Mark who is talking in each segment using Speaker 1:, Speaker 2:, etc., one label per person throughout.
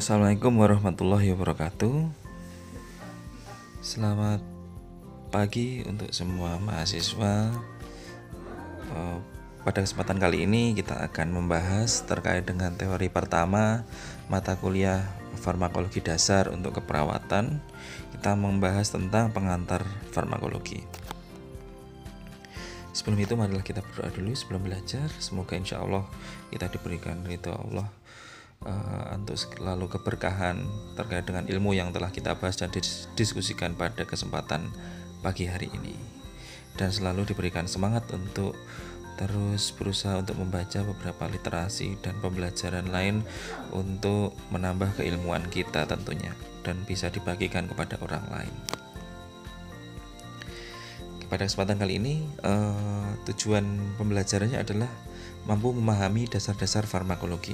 Speaker 1: Assalamualaikum warahmatullahi wabarakatuh. Selamat pagi untuk semua mahasiswa. Pada kesempatan kali ini kita akan membahas terkait dengan teori pertama mata kuliah farmakologi dasar untuk keperawatan. Kita membahas tentang pengantar farmakologi. Sebelum itu marilah kita berdoa dulu sebelum belajar. Semoga insya Allah kita diberikan ridho Allah untuk selalu keberkahan terkait dengan ilmu yang telah kita bahas dan diskusikan pada kesempatan pagi hari ini, dan selalu diberikan semangat untuk terus berusaha untuk membaca beberapa literasi dan pembelajaran lain untuk menambah keilmuan kita tentunya dan bisa dibagikan kepada orang lain. Pada kesempatan kali ini tujuan pembelajarannya adalah mampu memahami dasar-dasar farmakologi.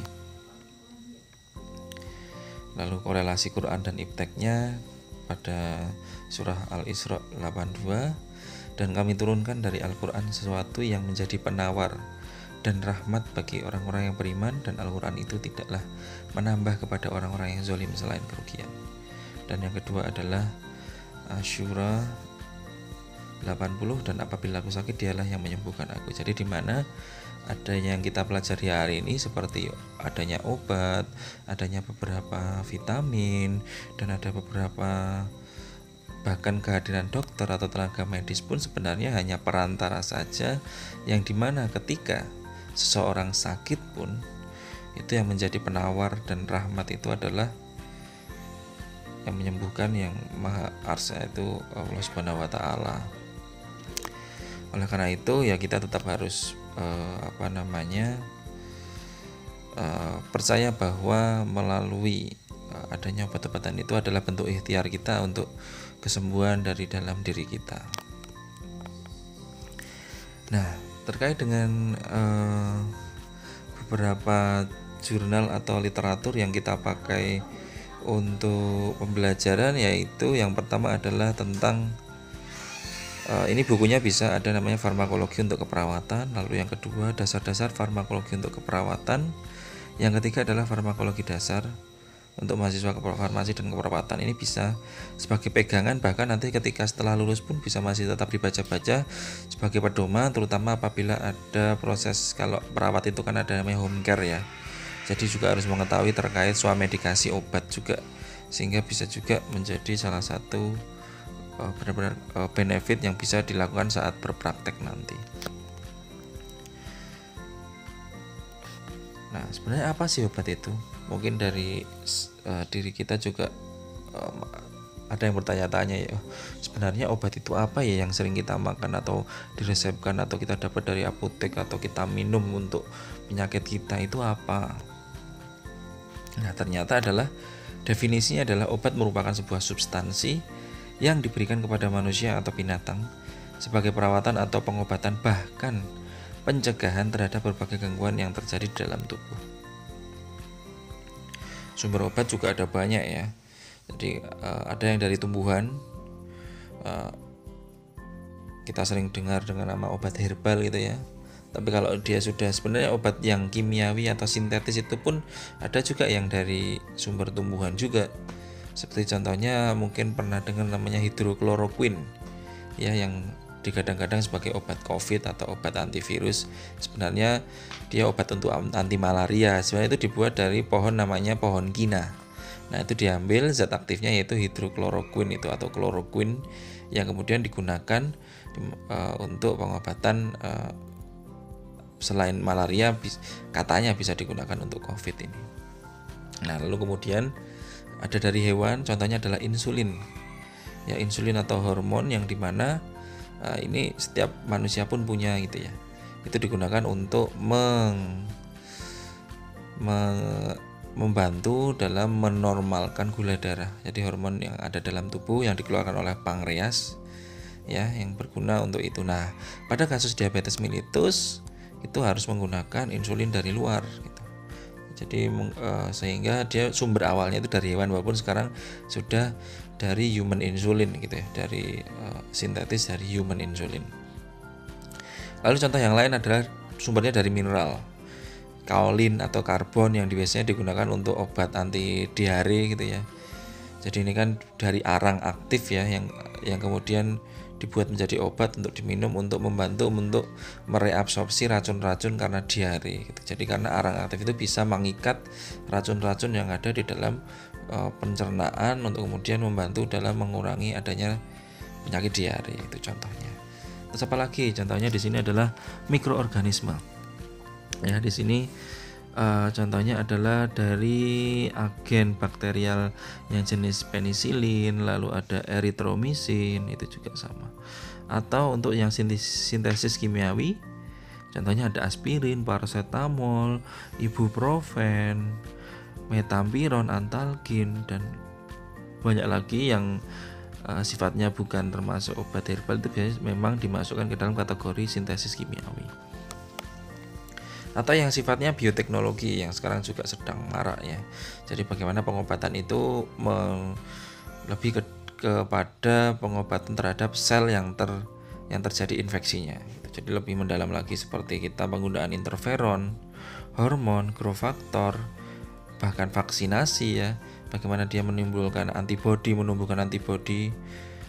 Speaker 1: Lalu korelasi Quran dan ipteknya pada surah Al-Isra 82, dan kami turunkan dari Al-Quran sesuatu yang menjadi penawar dan rahmat bagi orang-orang yang beriman, dan Al-Quran itu tidaklah menambah kepada orang-orang yang zalim selain kerugian. Dan yang kedua adalah Asyura 80, dan apabila aku sakit dialah yang menyembuhkan aku. Jadi di mana ada yang kita pelajari hari ini seperti adanya obat, adanya beberapa vitamin, dan ada beberapa bahkan kehadiran dokter atau tenaga medis pun sebenarnya hanya perantara saja, yang dimana ketika seseorang sakit pun itu yang menjadi penawar dan rahmat itu adalah yang menyembuhkan, yang maha arsa itu Allah Subhanahu wa Ta'ala. Oleh karena itu ya kita tetap harus percaya bahwa melalui adanya obat-obatan itu adalah bentuk ikhtiar kita untuk kesembuhan dari dalam diri kita. Nah, terkait dengan beberapa jurnal atau literatur yang kita pakai untuk pembelajaran, yaitu yang pertama adalah tentang ini bukunya bisa ada namanya farmakologi untuk keperawatan. Lalu yang kedua dasar-dasar farmakologi untuk keperawatan. Yang ketiga adalah farmakologi dasar untuk mahasiswa farmasi dan keperawatan. Ini bisa sebagai pegangan, bahkan nanti ketika setelah lulus pun bisa masih tetap dibaca-baca sebagai pedoman, terutama apabila ada proses, kalau perawat itu kan ada namanya home care ya. Jadi juga harus mengetahui terkait swamedikasi obat juga, sehingga bisa juga menjadi salah satu benar-benar benefit yang bisa dilakukan saat berpraktek nanti. Nah, sebenarnya apa sih obat itu? Mungkin dari diri kita juga ada yang bertanya-tanya ya, sebenarnya obat itu apa ya yang sering kita makan atau diresepkan atau kita dapat dari apotek atau kita minum untuk penyakit kita itu apa? Nah, ternyata adalah definisinya adalah obat merupakan sebuah substansi yang diberikan kepada manusia atau binatang sebagai perawatan atau pengobatan, bahkan pencegahan terhadap berbagai gangguan yang terjadi di dalam tubuh. Sumber obat juga ada banyak ya. Jadi ada yang dari tumbuhan. Kita sering dengar dengan nama obat herbal gitu ya. Tapi kalau dia sudah sebenarnya obat yang kimiawi atau sintetis itu pun ada juga yang dari sumber tumbuhan juga. Seperti contohnya mungkin pernah dengar namanya hidrokloroquin ya, yang digadang-gadang sebagai obat COVID atau obat antivirus. Sebenarnya dia obat untuk anti malaria. Sebenarnya itu dibuat dari pohon namanya pohon kina. Nah, itu diambil zat aktifnya yaitu hidrokloroquin itu atau kloroquin, yang kemudian digunakan untuk pengobatan selain malaria, katanya bisa digunakan untuk COVID ini. Nah, lalu kemudian ada dari hewan, contohnya adalah insulin. Ya, insulin atau hormon yang dimana ini setiap manusia pun punya gitu ya. Itu digunakan untuk membantu dalam menormalkan gula darah. Jadi hormon yang ada dalam tubuh yang dikeluarkan oleh pankreas ya, yang berguna untuk itu. Nah, pada kasus diabetes mellitus itu harus menggunakan insulin dari luar gitu. Jadi sehingga dia sumber awalnya itu dari hewan, walaupun sekarang sudah dari human insulin gitu ya, dari sintetis dari human insulin. Lalu contoh yang lain adalah sumbernya dari mineral. kaolin atau karbon yang biasanya digunakan untuk obat anti diare gitu ya. Jadi ini kan dari arang aktif ya yang kemudian dibuat menjadi obat untuk diminum untuk membantu untuk mereabsorpsi racun-racun karena diare gitu. Jadi karena arang aktif itu bisa mengikat racun-racun yang ada di dalam pencernaan untuk kemudian membantu dalam mengurangi adanya penyakit diare, itu contohnya. Terus apa lagi? Contohnya di sini adalah mikroorganisme. Ya, di sini contohnya adalah dari agen bakterial yang jenis penisilin, lalu ada eritromisin, itu juga sama. Atau untuk yang sintesis kimiawi, contohnya ada aspirin, paracetamol, ibuprofen, metampiron, antalgin, dan banyak lagi yang sifatnya bukan termasuk obat herbal, itu biasanya memang dimasukkan ke dalam kategori sintesis kimiawi. Atau yang sifatnya bioteknologi yang sekarang juga sedang marak ya. Jadi bagaimana pengobatan itu lebih kepada pengobatan terhadap sel yang terjadi infeksinya. Jadi lebih mendalam lagi seperti kita penggunaan interferon, hormon, growth factor, bahkan vaksinasi ya. Bagaimana dia menumbuhkan antibodi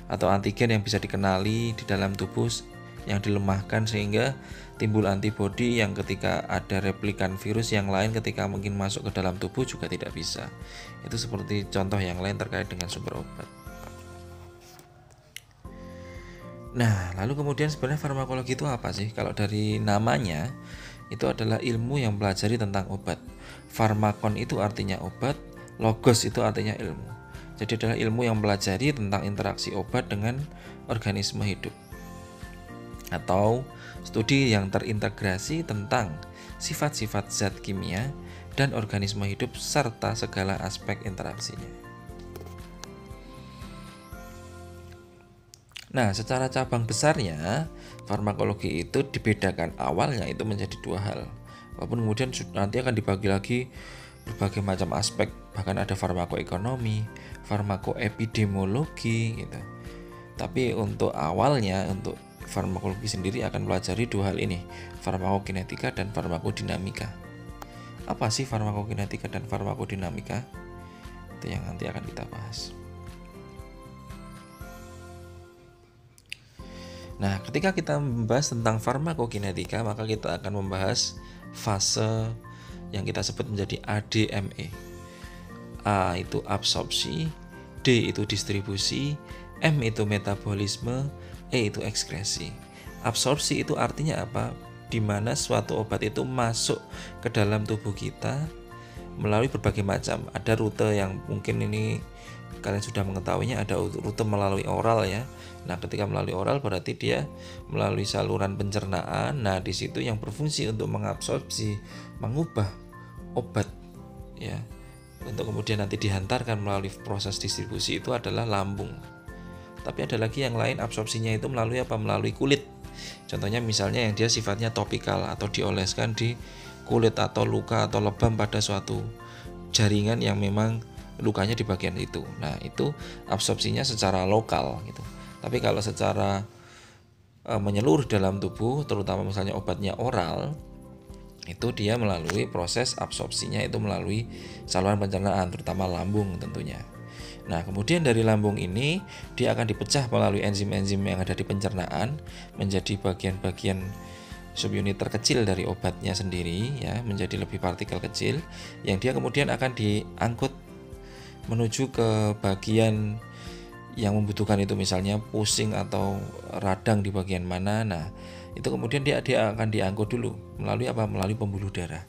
Speaker 1: atau antigen yang bisa dikenali di dalam tubuh yang dilemahkan sehingga timbul antibodi yang ketika ada replikan virus yang lain ketika mungkin masuk ke dalam tubuh juga tidak bisa. Itu seperti contoh yang lain terkait dengan sumber obat. Nah, lalu kemudian sebenarnya farmakologi itu apa sih? Kalau dari namanya itu adalah ilmu yang pelajari tentang obat. Farmakon itu artinya obat, logos itu artinya ilmu. Jadi adalah ilmu yang pelajari tentang interaksi obat dengan organisme hidup. Atau studi yang terintegrasi tentang sifat-sifat zat kimia dan organisme hidup serta segala aspek interaksinya. Nah, secara cabang besarnya farmakologi itu dibedakan awalnya itu menjadi dua hal. Walaupun kemudian nanti akan dibagi lagi berbagai macam aspek, bahkan ada farmakoekonomi, farmakoepidemiologi gitu. Tapi untuk awalnya untuk farmakologi sendiri akan pelajari dua hal ini, farmakokinetika dan farmakodinamika. Apa sih farmakokinetika dan farmakodinamika? Itu yang nanti akan kita bahas. Nah, ketika kita membahas tentang farmakokinetika, maka kita akan membahas fase yang kita sebut menjadi ADME. A itu absorpsi, D itu distribusi, M itu metabolisme, E itu ekskresi. Absorpsi itu artinya apa? Di mana suatu obat itu masuk ke dalam tubuh kita melalui berbagai macam. Ada rute yang mungkin ini kalian sudah mengetahuinya, ada rute melalui oral ya. Nah, ketika melalui oral berarti dia melalui saluran pencernaan. Nah, di situ yang berfungsi untuk mengabsorpsi, mengubah obat ya. Untuk kemudian nanti dihantarkan melalui proses distribusi itu adalah lambung. Tapi ada lagi yang lain, absorpsinya itu melalui apa? Melalui kulit. Contohnya misalnya yang dia sifatnya topikal atau dioleskan di kulit atau luka atau lebam pada suatu jaringan yang memang lukanya di bagian itu. Nah, itu absorpsinya secara lokal gitu. Tapi kalau secara menyeluruh dalam tubuh, terutama misalnya obatnya oral, itu dia melalui proses absorpsinya itu melalui saluran pencernaan, terutama lambung tentunya. Nah, kemudian dari lambung ini dia akan dipecah melalui enzim-enzim yang ada di pencernaan menjadi bagian-bagian subunit terkecil dari obatnya sendiri ya, menjadi lebih partikel kecil yang dia kemudian akan diangkut menuju ke bagian yang membutuhkan itu, misalnya pusing atau radang di bagian mana. Nah, itu kemudian dia akan diangkut dulu melalui apa? Melalui pembuluh darah.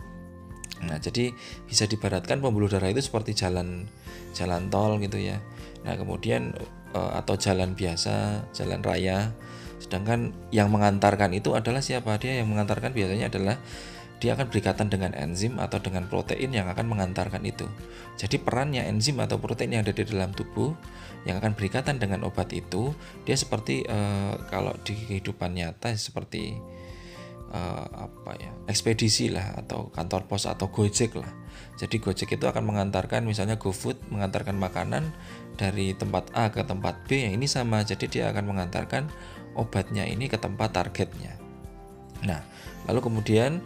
Speaker 1: Nah, jadi bisa diibaratkan pembuluh darah itu seperti jalan tol gitu ya. Nah, kemudian atau jalan biasa, jalan raya. Sedangkan yang mengantarkan itu adalah siapa? Dia yang mengantarkan biasanya adalah dia akan berikatan dengan enzim atau dengan protein yang akan mengantarkan itu. Jadi perannya enzim atau protein yang ada di dalam tubuh yang akan berikatan dengan obat itu, dia seperti kalau di kehidupan nyata seperti ekspedisi lah, atau kantor pos atau Gojek lah. Jadi Gojek itu akan mengantarkan, misalnya GoFood mengantarkan makanan dari tempat A ke tempat B, yang ini sama. Jadi dia akan mengantarkan obatnya ini ke tempat targetnya. Nah, lalu kemudian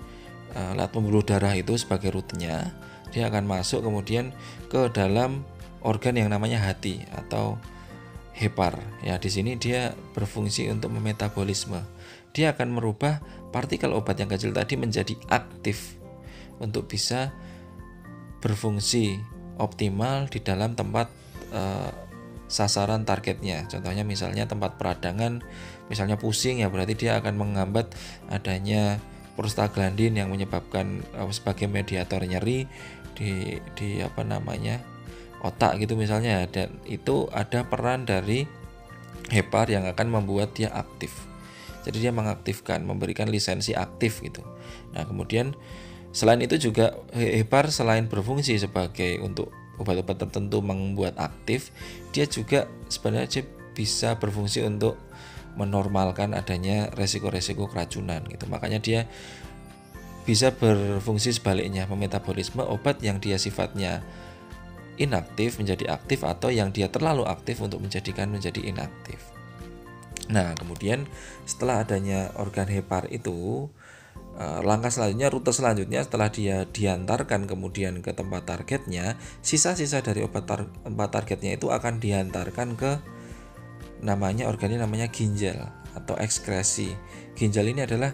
Speaker 1: lewat pembuluh darah itu sebagai rutenya, dia akan masuk kemudian ke dalam organ yang namanya hati atau hepar. Ya, di sini dia berfungsi untuk memetabolisme. Dia akan merubah partikel obat yang kecil tadi menjadi aktif untuk bisa berfungsi optimal di dalam tempat sasaran targetnya. Contohnya misalnya tempat peradangan, misalnya pusing, ya berarti dia akan menghambat adanya prostaglandin yang menyebabkan sebagai mediator nyeri di otak gitu misalnya, dan itu ada peran dari hepar yang akan membuat dia aktif. Jadi dia mengaktifkan, memberikan lisensi aktif gitu. Nah, kemudian selain itu juga hepar selain berfungsi sebagai untuk obat-obat tertentu membuat aktif, dia juga sebenarnya bisa berfungsi untuk menormalkan adanya resiko-resiko keracunan gitu. Makanya dia bisa berfungsi sebaliknya, memetabolisme obat yang dia sifatnya inaktif menjadi aktif, atau yang dia terlalu aktif untuk menjadikan menjadi inaktif. Nah, kemudian setelah adanya organ hepar itu, langkah selanjutnya, rute selanjutnya setelah dia diantarkan kemudian ke tempat targetnya, sisa-sisa dari tempat targetnya itu akan diantarkan ke organnya namanya ginjal atau ekskresi. Ginjal ini adalah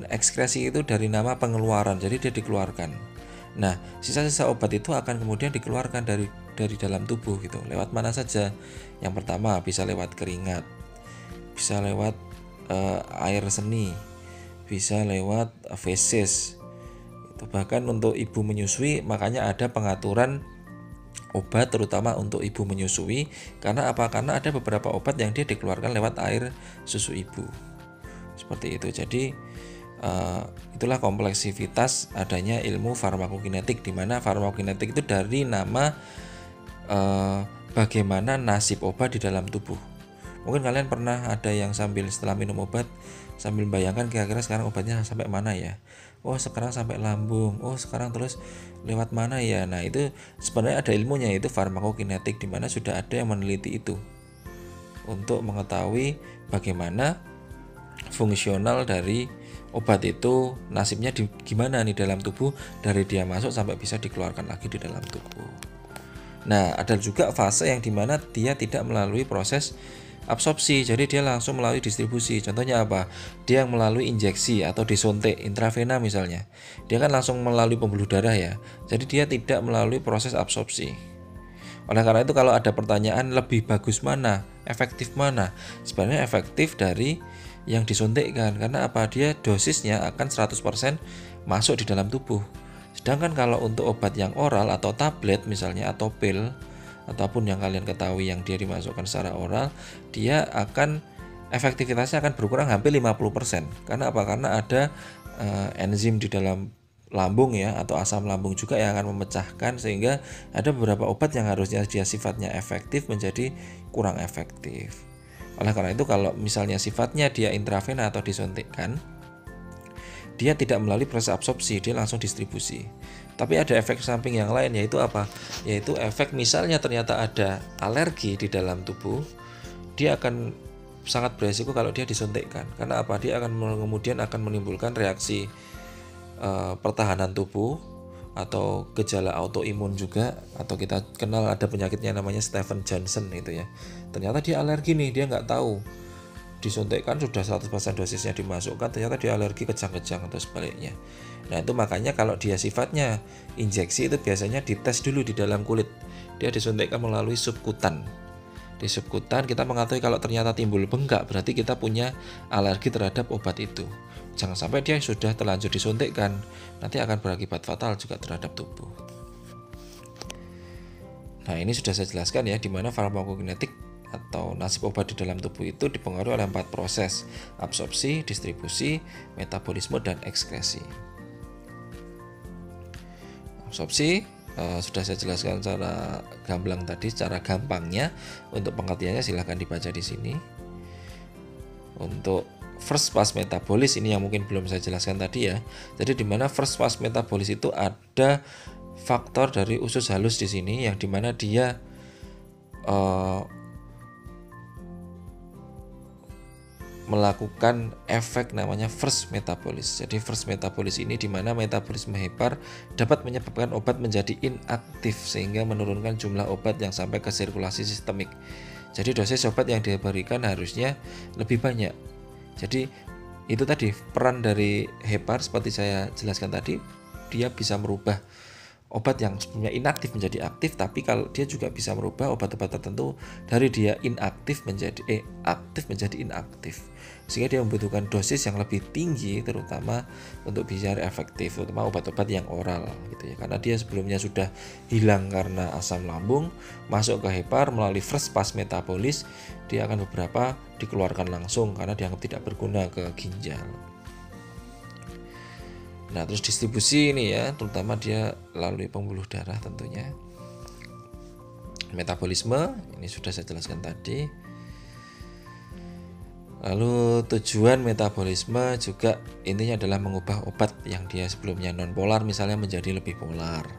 Speaker 1: ekskresi itu dari nama pengeluaran, jadi dia dikeluarkan. Nah, sisa-sisa obat itu akan kemudian dikeluarkan dari dalam tubuh gitu. Lewat mana saja? Yang pertama bisa lewat keringat, bisa lewat air seni, bisa lewat feses. Itu bahkan untuk ibu menyusui, makanya ada pengaturan obat terutama untuk ibu menyusui. Karena apa? Karena ada beberapa obat yang dia dikeluarkan lewat air susu ibu. Seperti itu. Jadi itulah kompleksivitas adanya ilmu farmakokinetik, di mana farmakokinetik itu dari nama bagaimana nasib obat di dalam tubuh. Mungkin kalian pernah ada yang sambil setelah minum obat sambil bayangkan kira-kira sekarang obatnya sampai mana ya. Oh, sekarang sampai lambung. Oh, sekarang terus lewat mana ya. Nah, itu sebenarnya ada ilmunya, yaitu farmakokinetik, di mana sudah ada yang meneliti itu untuk mengetahui bagaimana fungsional dari obat itu, nasibnya gimana nih dalam tubuh, dari dia masuk sampai bisa dikeluarkan lagi di dalam tubuh. Nah, ada juga fase yang dimana dia tidak melalui proses absorpsi, jadi dia langsung melalui distribusi. Contohnya apa? Dia yang melalui injeksi atau disuntik intravena misalnya, dia kan langsung melalui pembuluh darah ya, jadi dia tidak melalui proses absorpsi. Oleh karena itu kalau ada pertanyaan lebih bagus mana, efektif mana, sebenarnya efektif dari yang disuntikkan. Karena apa? Dia dosisnya akan 100% masuk di dalam tubuh. Sedangkan kalau untuk obat yang oral atau tablet misalnya, atau pil, ataupun yang kalian ketahui yang dia dimasukkan secara oral, dia akan efektivitasnya akan berkurang hampir 50%. Karena apa? Karena ada enzim di dalam lambung ya, atau asam lambung juga yang akan memecahkan, sehingga ada beberapa obat yang harusnya dia sifatnya efektif menjadi kurang efektif. Oleh karena itu kalau misalnya sifatnya dia intravena atau disuntikkan, dia tidak melalui proses absorpsi, dia langsung distribusi. Tapi ada efek samping yang lain, yaitu apa? Yaitu efek misalnya ternyata ada alergi di dalam tubuh, dia akan sangat beresiko kalau dia disuntikkan. Karena apa? Dia kemudian akan menimbulkan reaksi pertahanan tubuh atau gejala autoimun juga, atau kita kenal ada penyakitnya namanya Stephen Johnson itu ya. Ternyata dia alergi nih, dia nggak tahu. Disuntikkan sudah 100% dosisnya dimasukkan, ternyata dia alergi kejang-kejang atau sebaliknya. Nah, itu makanya kalau dia sifatnya injeksi itu biasanya dites dulu di dalam kulit. Dia disuntikkan melalui subkutan. Di subkutan kita mengetahui kalau ternyata timbul bengkak, berarti kita punya alergi terhadap obat itu. Jangan sampai dia sudah terlanjur disuntikkan, nanti akan berakibat fatal juga terhadap tubuh. Nah, ini sudah saya jelaskan ya, di mana farmakokinetik atau nasib obat di dalam tubuh itu dipengaruhi oleh 4 proses: absorpsi, distribusi, metabolisme, dan ekskresi. Absorpsi sudah saya jelaskan secara gamblang tadi, secara gampangnya. Untuk pengertiannya silahkan dibaca di sini. Untuk first pass metabolis ini yang mungkin belum saya jelaskan tadi ya. Jadi di mana first pass metabolis itu ada faktor dari usus halus di sini, yang dimana dia melakukan efek namanya first metabolis. Jadi first metabolis ini di mana metabolisme hepar dapat menyebabkan obat menjadi inaktif sehingga menurunkan jumlah obat yang sampai ke sirkulasi sistemik. Jadi dosis obat yang diberikan harusnya lebih banyak. Jadi itu tadi peran dari hepar seperti saya jelaskan tadi, dia bisa merubah obat yang sebenarnya inaktif menjadi aktif, tapi kalau dia juga bisa merubah obat-obat tertentu dari dia inaktif menjadi aktif menjadi inaktif, sehingga dia membutuhkan dosis yang lebih tinggi terutama untuk bisa efektif, terutama obat-obat yang oral gitu ya, karena dia sebelumnya sudah hilang karena asam lambung, masuk ke hepar melalui first pass metabolis, dia akan beberapa dikeluarkan langsung karena dianggap tidak berguna ke ginjal. Nah, terus distribusi ini ya, terutama dia melalui pembuluh darah tentunya. Metabolisme, ini sudah saya jelaskan tadi. Lalu tujuan metabolisme juga intinya adalah mengubah obat yang dia sebelumnya non polar misalnya menjadi lebih polar,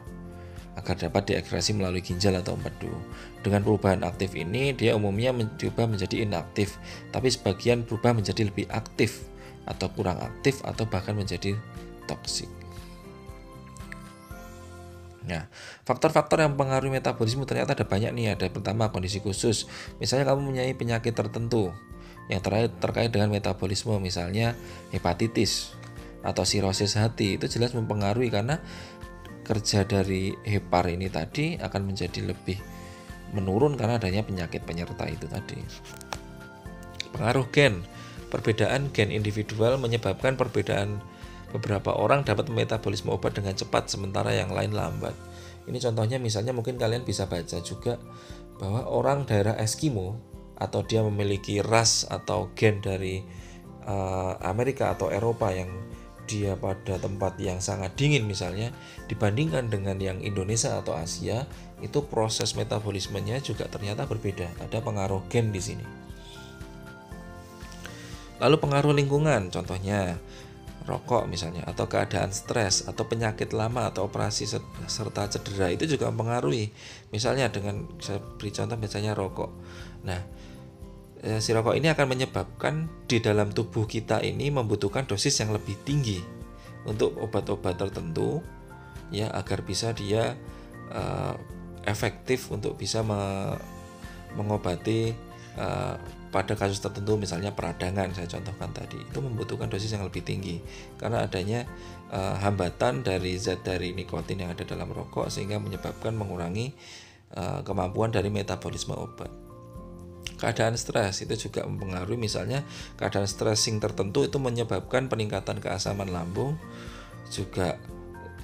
Speaker 1: agar dapat diekskresi melalui ginjal atau empedu. Dengan perubahan aktif ini, dia umumnya diubah menjadi inaktif, tapi sebagian berubah menjadi lebih aktif atau kurang aktif atau bahkan menjadi toksik. Nah, faktor-faktor yang mempengaruhi metabolisme ternyata ada banyak nih. Ada pertama kondisi khusus. Misalnya kamu mempunyai penyakit tertentu yang terkait dengan metabolisme, misalnya hepatitis atau sirosis hati, itu jelas mempengaruhi karena kerja dari hepar ini tadi akan menjadi lebih menurun karena adanya penyakit penyerta itu tadi. Pengaruh gen. Perbedaan gen individual menyebabkan perbedaan. Beberapa orang dapat metabolisme obat dengan cepat sementara yang lain lambat. Ini contohnya misalnya mungkin kalian bisa baca juga bahwa orang daerah Eskimo atau dia memiliki ras atau gen dari Amerika atau Eropa yang dia pada tempat yang sangat dingin misalnya dibandingkan dengan yang Indonesia atau Asia, itu proses metabolismenya juga ternyata berbeda. Ada pengaruh gen di sini. Lalu pengaruh lingkungan, contohnya rokok misalnya, atau keadaan stres, atau penyakit lama, atau operasi serta cedera itu juga mempengaruhi. Misalnya dengan, saya beri contoh misalnya rokok. Nah, si rokok ini akan menyebabkan di dalam tubuh kita ini membutuhkan dosis yang lebih tinggi untuk obat-obat tertentu ya, agar bisa dia efektif untuk bisa mengobati pada kasus tertentu, misalnya peradangan saya contohkan tadi, itu membutuhkan dosis yang lebih tinggi karena adanya hambatan dari zat dari nikotin yang ada dalam rokok sehingga menyebabkan mengurangi kemampuan dari metabolisme obat. Keadaan stres itu juga mempengaruhi, misalnya keadaan stressing tertentu itu menyebabkan peningkatan keasaman lambung, juga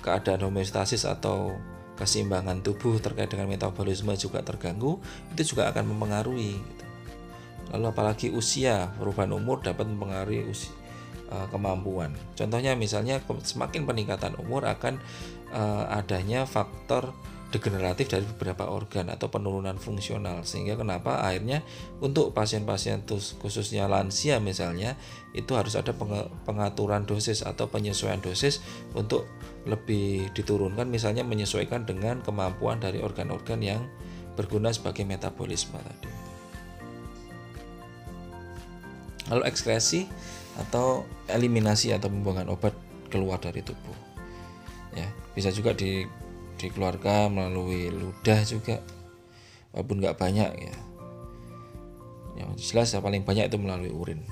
Speaker 1: keadaan homeostasis atau keseimbangan tubuh terkait dengan metabolisme juga terganggu, itu juga akan mempengaruhi gitu. Lalu apalagi usia, perubahan umur dapat mempengaruhi kemampuan. Contohnya misalnya semakin peningkatan umur akan adanya faktor degeneratif dari beberapa organ atau penurunan fungsional, sehingga kenapa akhirnya untuk pasien-pasien khususnya lansia misalnya itu harus ada pengaturan dosis atau penyesuaian dosis untuk lebih diturunkan, misalnya menyesuaikan dengan kemampuan dari organ-organ yang berguna sebagai metabolisme tadi. Lalu ekskresi atau eliminasi atau pembuangan obat keluar dari tubuh ya, bisa juga dikeluarkan melalui ludah juga, walaupun nggak banyak ya, yang jelas yang paling banyak itu melalui urin.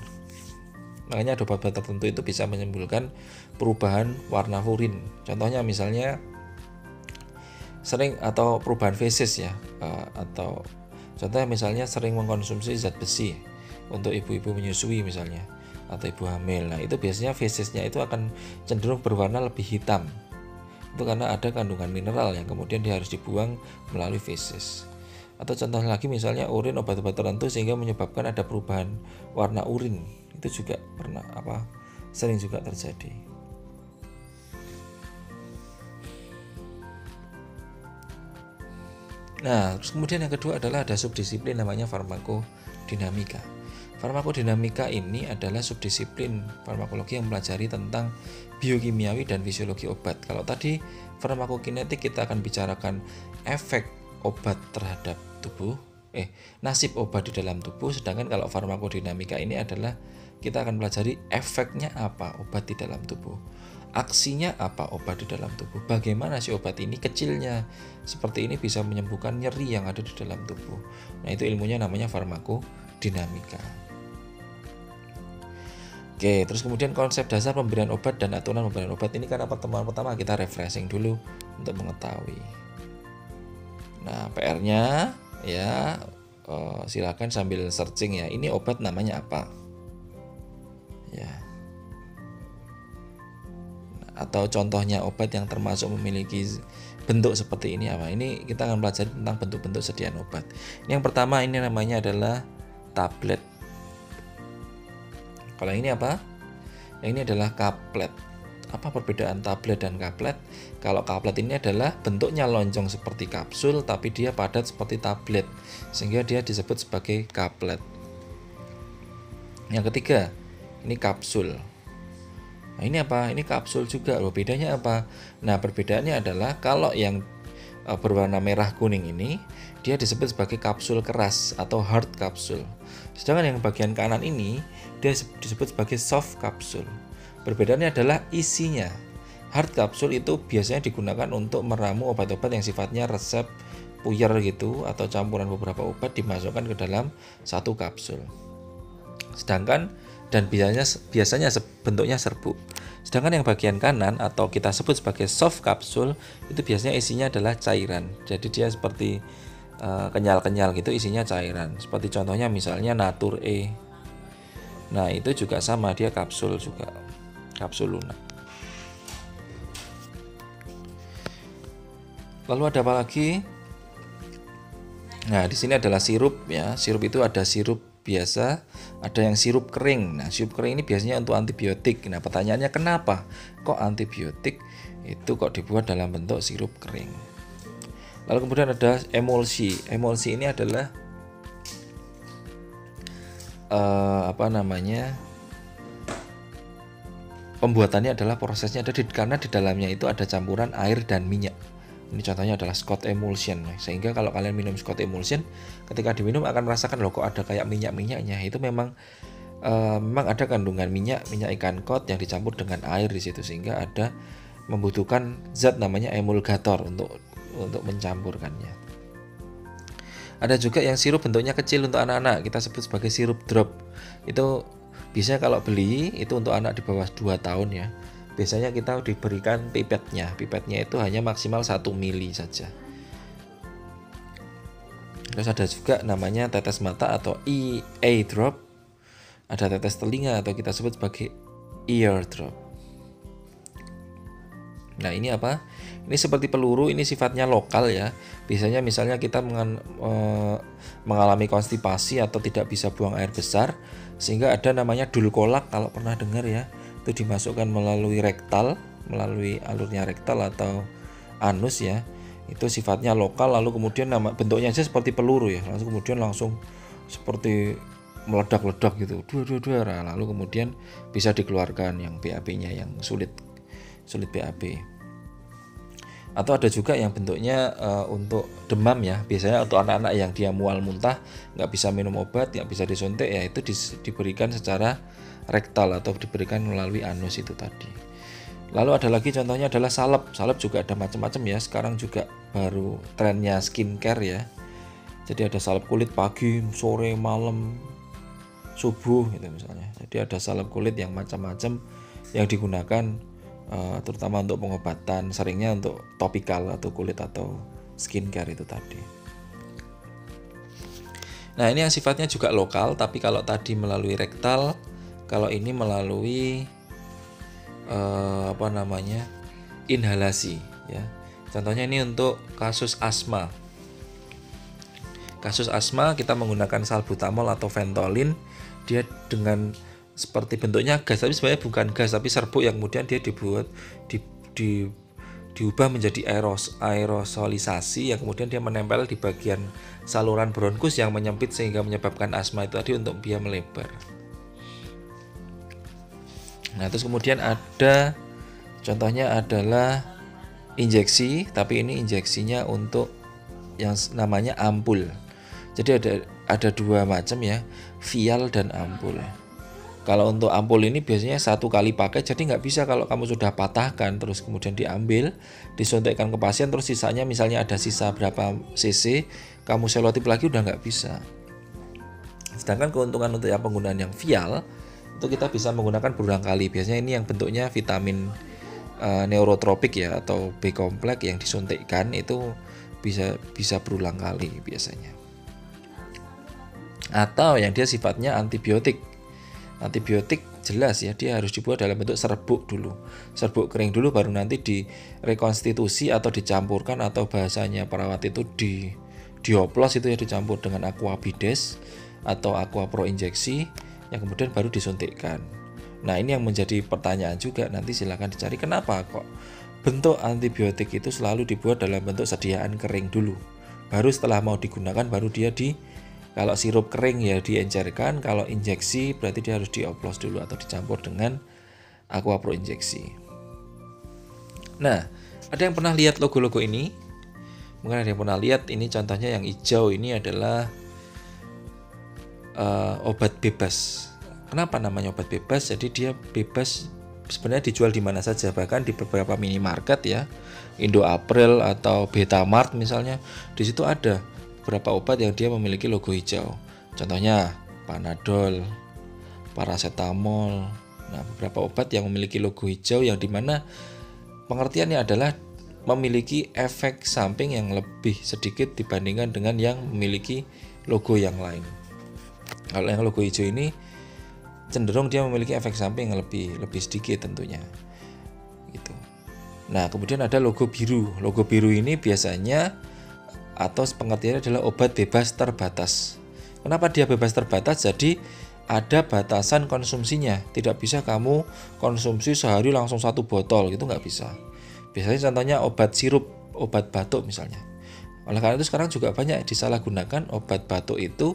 Speaker 1: Makanya ada obat-obat tertentu itu bisa menimbulkan perubahan warna urin, contohnya misalnya sering atau perubahan feses ya, atau contohnya misalnya sering mengkonsumsi zat besi untuk ibu-ibu menyusui misalnya atau ibu hamil. Nah, itu biasanya fesesnya itu akan cenderung berwarna lebih hitam. Itu karena ada kandungan mineral yang kemudian dia harus dibuang melalui feses. Atau contoh lagi misalnya urin obat-obat tertentu sehingga menyebabkan ada perubahan warna urin. Itu juga sering juga terjadi. Nah, terus kemudian yang kedua adalah ada subdisiplin namanya farmakodinamika. Farmakodinamika ini adalah subdisiplin farmakologi yang mempelajari tentang biokimiawi dan fisiologi obat. Kalau tadi farmakokinetik kita akan bicarakan efek obat terhadap tubuh, nasib obat di dalam tubuh, sedangkan kalau farmakodinamika ini adalah kita akan pelajari efeknya apa obat di dalam tubuh. Aksinya apa obat di dalam tubuh. Bagaimana si obat ini kecilnya seperti ini bisa menyembuhkan nyeri yang ada di dalam tubuh. Nah, itu ilmunya namanya farmakodinamika. Oke, terus kemudian konsep dasar pemberian obat dan aturan pemberian obat ini karena pertemuan pertama kita refreshing dulu untuk mengetahui. Nah, PR-nya ya silakan sambil searching ya. Ini obat namanya apa? Ya. Atau contohnya obat yang termasuk memiliki bentuk seperti ini apa? Ini kita akan belajar tentang bentuk-bentuk sediaan obat. Yang pertama ini namanya adalah tablet. Kalau ini apa? Yang ini adalah kaplet. Apa perbedaan tablet dan kaplet? Kalau kaplet ini adalah bentuknya lonjong seperti kapsul tapi dia padat seperti tablet sehingga dia disebut sebagai kaplet. Yang ketiga, ini kapsul. Nah, ini apa? Ini kapsul juga loh. Bedanya apa? Nah, perbedaannya adalah kalau yang berwarna merah kuning ini dia disebut sebagai kapsul keras atau hard kapsul. Sedangkan yang bagian kanan ini dia disebut sebagai soft kapsul. Perbedaannya adalah isinya. Hard kapsul itu biasanya digunakan untuk meramu obat-obat yang sifatnya resep puyer gitu atau campuran beberapa obat dimasukkan ke dalam satu kapsul. Sedangkan dan biasanya bentuknya serbuk. Sedangkan yang bagian kanan atau kita sebut sebagai soft kapsul itu biasanya isinya adalah cairan. Jadi dia seperti kenyal-kenyal gitu, isinya cairan. Seperti contohnya misalnya Natur E. Nah, itu juga sama, dia kapsul juga. Kapsul lunak. Lalu ada apa lagi? Nah, di sini adalah sirup ya. Sirup itu ada sirup biasa, ada yang sirup kering. Nah, sirup kering ini biasanya untuk antibiotik. Nah, pertanyaannya kenapa kok antibiotik itu kok dibuat dalam bentuk sirup kering? Lalu kemudian ada emulsi. Emulsi ini adalah pembuatannya adalah prosesnya karena di dalamnya itu ada campuran air dan minyak. Ini contohnya adalah Scott Emulsion. Sehingga kalau kalian minum Scott Emulsion, ketika diminum akan merasakan loh kok ada kayak minyak-minyaknya. Itu memang ada kandungan minyak ikan kod yang dicampur dengan air di situ sehingga ada membutuhkan zat namanya emulgator untuk mencampurkannya. Ada juga yang sirup bentuknya kecil untuk anak-anak, kita sebut sebagai sirup drop. Itu biasanya kalau beli itu untuk anak di bawah 2 tahun ya. Biasanya kita diberikan pipetnya. Pipetnya itu hanya maksimal 1 mili saja. Terus ada juga namanya tetes mata atau eye drop. Ada tetes telinga atau kita sebut sebagai ear drop. Nah, ini apa? Ini seperti peluru, ini sifatnya lokal ya. Biasanya misalnya kita mengalami konstipasi atau tidak bisa buang air besar, sehingga ada namanya dulkolak kalau pernah dengar ya. Itu dimasukkan melalui rektal, melalui alurnya rektal atau anus ya. Itu sifatnya lokal, lalu kemudian bentuknya aja seperti peluru ya. Langsung seperti meledak-ledak gitu. Lalu kemudian bisa dikeluarkan yang BAB-nya yang sulit BAB. Atau ada juga yang bentuknya untuk demam ya. Biasanya untuk anak-anak yang dia mual muntah, nggak bisa minum obat, nggak bisa disuntik ya, itu diberikan secara rektal atau diberikan melalui anus itu tadi. Lalu ada lagi contohnya adalah salep. Salep juga ada macam-macam ya. Sekarang juga baru trennya skincare ya. Jadi ada salep kulit pagi, sore, malam, subuh gitu misalnya. Jadi ada salep kulit yang macam-macam yang digunakan terutama untuk pengobatan, seringnya untuk topikal atau kulit atau skincare itu tadi. Nah, ini yang sifatnya juga lokal, tapi kalau tadi melalui rektal, kalau ini melalui inhalasi ya. Contohnya ini untuk kasus asma. Kasus asma kita menggunakan salbutamol atau Ventolin. Dia dengan seperti bentuknya gas, tapi sebenarnya bukan gas tapi serbuk yang kemudian dia diubah menjadi aerosolisasi yang kemudian dia menempel di bagian saluran bronkus yang menyempit sehingga menyebabkan asma itu tadi untuk dia melebar. Nah, terus kemudian ada contohnya adalah injeksi, tapi ini injeksinya untuk yang namanya ampul. Jadi ada dua macam ya, vial dan ampul. Kalau untuk ampul ini biasanya 1 kali pakai, jadi nggak bisa kalau kamu sudah patahkan terus kemudian diambil, disuntikkan ke pasien, terus sisanya misalnya ada sisa berapa cc, kamu selotip lagi, udah nggak bisa. Sedangkan keuntungan untuk yang penggunaan yang vial, itu kita bisa menggunakan berulang kali. Biasanya ini yang bentuknya vitamin neurotropik ya, atau B kompleks yang disuntikkan itu bisa berulang kali biasanya. Atau yang dia sifatnya antibiotik. Antibiotik jelas ya, dia harus dibuat dalam bentuk serbuk dulu, serbuk kering dulu, baru nanti direkonstitusi atau dicampurkan, atau bahasanya perawat itu dioplos itu ya, dicampur dengan aqua bides atau aqua pro injeksi, yang kemudian baru disuntikkan. Nah ini yang menjadi pertanyaan juga, nanti silakan dicari kenapa kok bentuk antibiotik itu selalu dibuat dalam bentuk sediaan kering dulu, baru setelah mau digunakan baru dia kalau sirup kering ya diencerkan, kalau injeksi berarti dia harus dioplos dulu atau dicampur dengan aqua pro injeksi. Nah, ada yang pernah lihat logo-logo ini? Mungkin ada yang pernah lihat, ini contohnya yang hijau ini adalah obat bebas. Kenapa namanya obat bebas? Jadi dia bebas, sebenarnya dijual di mana saja, bahkan di beberapa minimarket ya, Indo April atau Betamart misalnya, di situ ada beberapa obat yang dia memiliki logo hijau. Contohnya Panadol, paracetamol. Nah, beberapa obat yang memiliki logo hijau yang dimana pengertiannya adalah memiliki efek samping yang lebih sedikit dibandingkan dengan yang memiliki logo yang lain. Kalau yang logo hijau ini cenderung dia memiliki efek samping yang lebih sedikit tentunya. Gitu. Nah, kemudian ada logo biru. Logo biru ini biasanya atau pengertiannya adalah obat bebas terbatas. Kenapa dia bebas terbatas? Jadi ada batasan konsumsinya. Tidak bisa kamu konsumsi sehari langsung 1 botol, gitu nggak bisa. Biasanya contohnya obat sirup, obat batuk misalnya. Oleh karena itu sekarang juga banyak disalahgunakan obat batuk itu.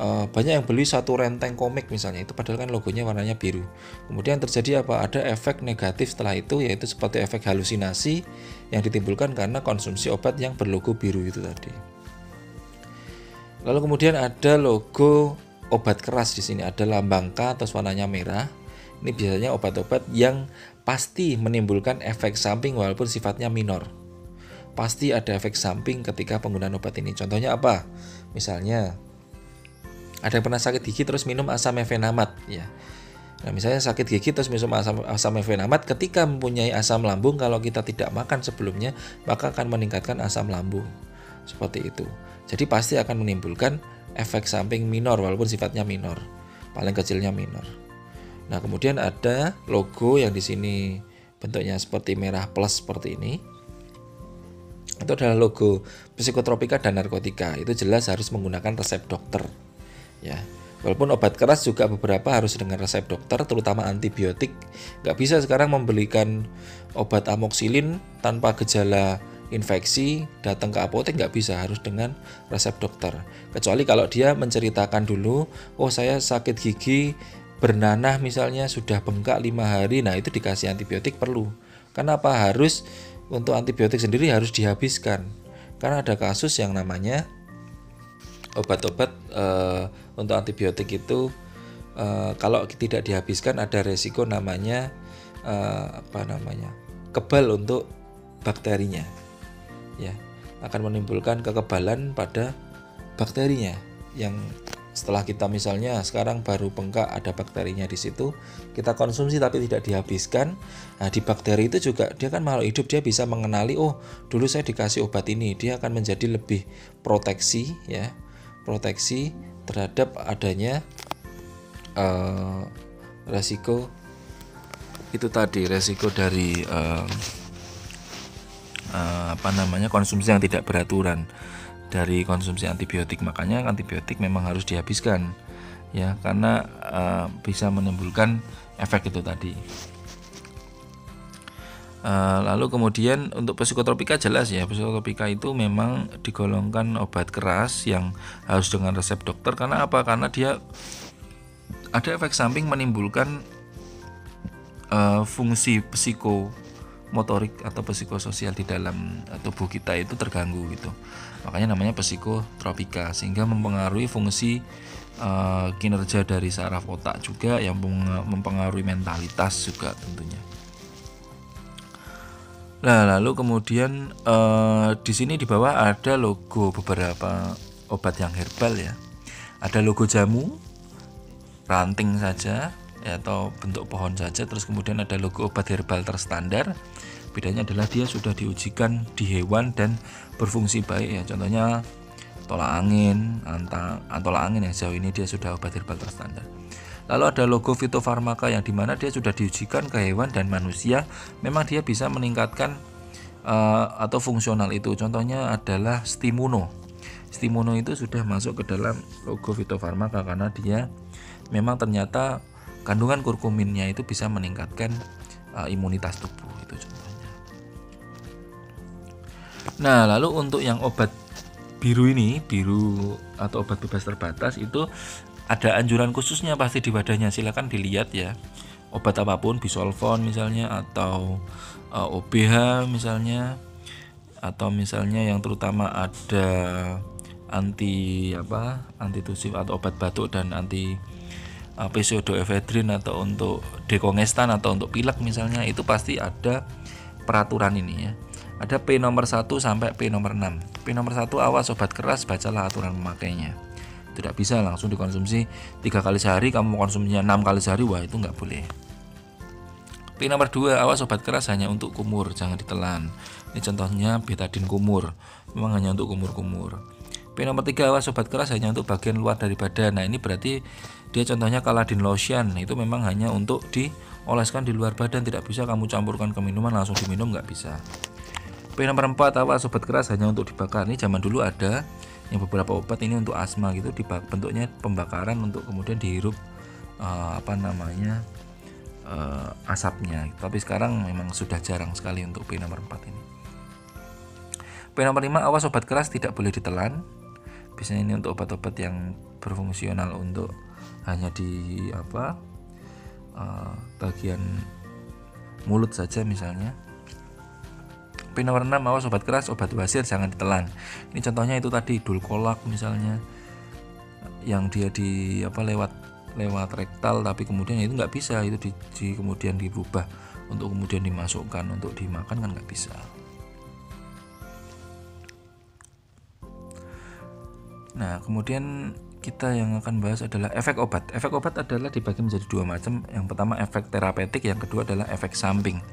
Speaker 1: Banyak yang beli 1 renteng komik misalnya, itu padahal kan logonya warnanya biru. Kemudian terjadi apa? Ada efek negatif setelah itu, yaitu seperti efek halusinasi yang ditimbulkan karena konsumsi obat yang berlogo biru itu tadi. Lalu kemudian ada logo obat keras di sini, ada lambang K atau warnanya merah. Ini biasanya obat-obat yang pasti menimbulkan efek samping walaupun sifatnya minor. Pasti ada efek samping ketika penggunaan obat ini. Contohnya apa? Misalnya ada yang pernah sakit gigi terus minum asam mefenamat ya. Nah, misalnya sakit gigi terus minum asam mefenamat, ketika mempunyai asam lambung, kalau kita tidak makan sebelumnya, maka akan meningkatkan asam lambung. Seperti itu. Jadi pasti akan menimbulkan efek samping minor walaupun sifatnya minor. Paling kecilnya minor. Nah, kemudian ada logo yang di sini bentuknya seperti merah plus seperti ini. Itu adalah logo psikotropika dan narkotika. Itu jelas harus menggunakan resep dokter. Ya, walaupun obat keras juga beberapa harus dengan resep dokter, terutama antibiotik. Nggak bisa sekarang membelikan obat amoxilin tanpa gejala infeksi, datang ke apotek nggak bisa, harus dengan resep dokter. Kecuali kalau dia menceritakan dulu, oh saya sakit gigi bernanah misalnya, sudah bengkak 5 hari, nah itu dikasih antibiotik perlu. Kenapa harus untuk antibiotik sendiri harus dihabiskan? Karena ada kasus yang namanya obat-obat untuk antibiotik itu kalau tidak dihabiskan ada resiko namanya kebal untuk bakterinya, ya, akan menimbulkan kekebalan pada bakterinya. Yang setelah kita misalnya sekarang baru bengkak ada bakterinya di situ, kita konsumsi tapi tidak dihabiskan. Nah, di bakteri itu juga dia kan makhluk hidup, dia bisa mengenali, oh dulu saya dikasih obat ini, dia akan menjadi lebih proteksi ya. Proteksi terhadap adanya resiko itu tadi, resiko dari konsumsi yang tidak beraturan dari konsumsi antibiotik. Makanya antibiotik memang harus dihabiskan ya, karena bisa menimbulkan efek itu tadi. Lalu kemudian untuk psikotropika jelas ya, psikotropika itu memang digolongkan obat keras yang harus dengan resep dokter. Karena apa? Karena dia ada efek samping menimbulkan fungsi psikomotorik atau psikososial di dalam tubuh kita itu terganggu gitu. Makanya namanya psikotropika, sehingga mempengaruhi fungsi kinerja dari saraf otak juga, yang mempengaruhi mentalitas juga tentunya. Nah, lalu kemudian di sini di bawah ada logo beberapa obat yang herbal ya. Ada logo jamu, ranting saja ya, atau bentuk pohon saja. Terus kemudian ada logo obat herbal terstandar. Bedanya adalah dia sudah diujikan di hewan dan berfungsi baik ya. Contohnya tolak angin, tolak angin yang sejauh ini dia sudah obat herbal terstandar. Lalu ada logo fitofarmaka yang dimana dia sudah diujikan ke hewan dan manusia, memang dia bisa meningkatkan atau fungsional itu. Contohnya adalah Stimuno. Stimuno itu sudah masuk ke dalam logo fitofarmaka karena dia memang ternyata kandungan kurkuminnya itu bisa meningkatkan imunitas tubuh, itu contohnya. Nah, lalu untuk yang obat biru ini, biru atau obat bebas terbatas itu ada anjuran khususnya pasti di wadahnya, silakan dilihat ya. Obat apapun, bisolvon misalnya, atau OBH misalnya, atau misalnya yang terutama ada antitusif atau obat batuk dan anti pseudoephedrine atau untuk dekongestan atau untuk pilek misalnya, itu pasti ada peraturan ini ya. Ada P nomor 1 sampai P nomor 6. P nomor 1, awas obat keras, bacalah aturan memakainya. Tidak bisa langsung dikonsumsi 3 kali sehari, kamu konsumsinya 6 kali sehari, wah itu nggak boleh. P nomor 2, awas obat keras hanya untuk kumur, jangan ditelan. Ini contohnya betadine kumur, memang hanya untuk kumur-kumur. P nomor 3, awas obat keras hanya untuk bagian luar dari badan. Nah ini berarti dia contohnya Caladin lotion, itu memang hanya untuk dioleskan di luar badan, tidak bisa kamu campurkan ke minuman langsung diminum, nggak bisa. P nomor 4, awas obat keras hanya untuk dibakar. Ini zaman dulu ada yang beberapa obat ini untuk asma gitu, bentuknya pembakaran untuk kemudian dihirup asapnya. Tapi sekarang memang sudah jarang sekali untuk P nomor 4 ini. P nomor 5, awas obat keras tidak boleh ditelan. Biasanya ini untuk obat-obat yang berfungsional untuk hanya di bagian mulut saja misalnya. P nomor 6, awas obat keras, obat wasir jangan ditelan. Ini contohnya itu tadi dulkolak misalnya, yang dia lewat rektal, tapi kemudian itu nggak bisa, itu kemudian dirubah untuk kemudian dimasukkan untuk dimakan, kan nggak bisa. Nah, kemudian kita yang akan bahas adalah efek obat. Efek obat adalah dibagi menjadi 2 macam. Yang pertama efek terapeutik, yang kedua adalah efek samping.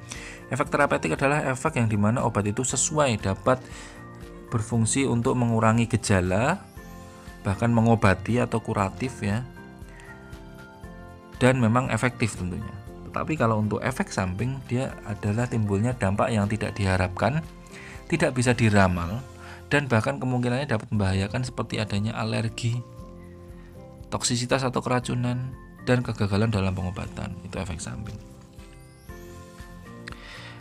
Speaker 1: Efek terapeutik adalah efek yang dimana obat itu sesuai, dapat berfungsi untuk mengurangi gejala, bahkan mengobati atau kuratif ya, dan memang efektif tentunya. Tetapi kalau untuk efek samping, dia adalah timbulnya dampak yang tidak diharapkan, tidak bisa diramal, dan bahkan kemungkinannya dapat membahayakan seperti adanya alergi, toksisitas atau keracunan, dan kegagalan dalam pengobatan. Itu efek samping.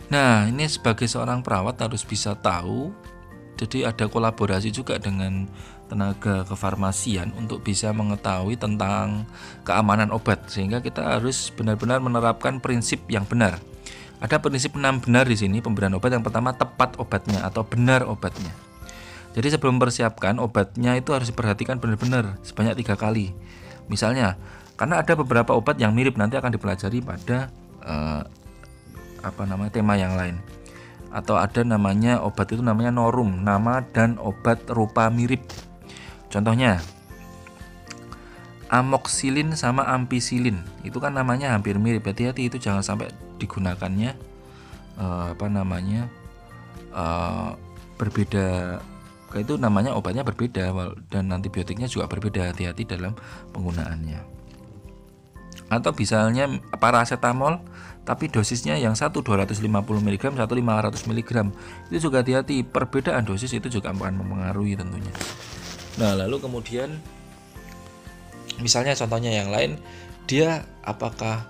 Speaker 1: Nah, ini sebagai seorang perawat harus bisa tahu. Jadi ada kolaborasi juga dengan tenaga kefarmasian untuk bisa mengetahui tentang keamanan obat, sehingga kita harus benar-benar menerapkan prinsip yang benar. Ada prinsip 6 benar di sini pemberian obat. Yang pertama, tepat obatnya atau benar obatnya. Jadi sebelum mempersiapkan obatnya itu harus diperhatikan benar-benar sebanyak 3 kali. Misalnya, karena ada beberapa obat yang mirip, nanti akan dipelajari pada tema yang lain. Atau ada namanya obat itu namanya norum, nama dan obat rupa mirip. Contohnya amoxicillin sama ampicillin, itu kan namanya hampir mirip. Hati-hati, itu jangan sampai digunakannya berbeda. Itu namanya obatnya berbeda dan antibiotiknya juga berbeda, hati-hati dalam penggunaannya. Atau misalnya paracetamol tapi dosisnya yang satu 250 mg, satu 500 mg, itu juga hati-hati, perbedaan dosis itu juga akan mempengaruhi tentunya. Nah, lalu kemudian misalnya contohnya yang lain, dia apakah